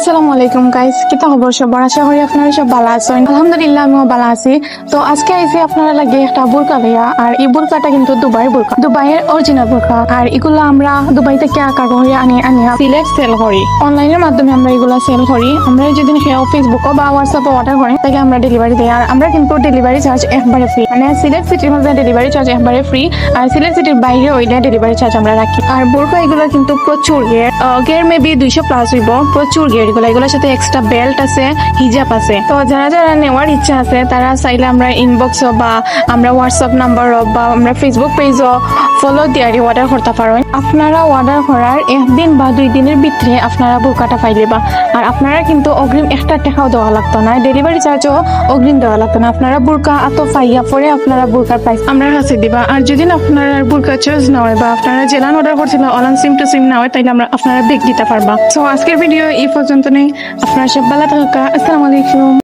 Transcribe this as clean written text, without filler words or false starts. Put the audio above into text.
আসসালামু আলাইকুম গাইস, কিতা খবর সবার? আশা করি আপনারা সব ভালো আছেন। আলহামদুলিল্লাহ আমিও ভালো আছি। তো আজকে আইছি আপনারা লাগে একটা বোরকা লইয়া। আর এই বোরকাটা কিন্তু দুবাইয়ের বোরকা, দুবাইয়ের অরিজিনাল বোরকা। আর এগুলো আমরা দুবাই থেকে কাগজ আনিয়া সিলেট সেল করি। অনলাইনের মাধ্যমে আমরা এগুলা সেল করি। আমরা যদি কেউ ফেসবুক বা হোয়াটসঅ্যাপে অর্ডার করেন তাকে আমরা ডেলিভারি দিই। আর আমরা কিন্তু ডেলিভারি চার্জ একবারে ফ্রি, মানে সিলেট সিটির মধ্যে ডেলিভারি চার্জ একবারে ফ্রি। আর সিলেট সিটির বাইরে হইলে ডেলিভারি চার্জ আমরা রাখি। আর বোরকা এগুলো কিন্তু প্রচুর গের মেবি 200 প্লাস হইব। প্রচুর গের এগুলোর সাথে এক্সট্রা বেল্ট আছে, হিজাব আছে। তো যারা যারা নেওয়ার ইচ্ছা আছে তারা চাইলে আমরা ইনবক্স বা আমরা হোয়াটসঅ্যাপ নাম্বার বা আমরা ফেসবুক পেজও ফলো দিয়ে অর্ডার করতে পারেন। আপনারা অর্ডার করার 1 দিন বা 2 দিনের ভিতরে আপনারা বোরকাটা পাইলেবা। আর আপনারা কিন্তু অগ্রিম একটা টাকাও দেওয়া লাগতো না, ডেলিভারি চার্জও অগ্রিম দেওয়া লাগতো না। আপনারা বোরকা এত পাইয়া পরে আপনারা বোরকার প্রাইস আমরা কাছে দিবা। আর যদি আপনারা বোরকা চয়েস না হয় বা আপনারা জেলান অর্ডার করছিল অনলাইন সিম টু সিম না হয় তাইলে আমরা আপনারা বেগ দিতে পারবা। তো আজকের ভিডিও এই পর্যন্ত নেই। আপনারা সব ভালো থাকা। আসসালামু আলাইকুম।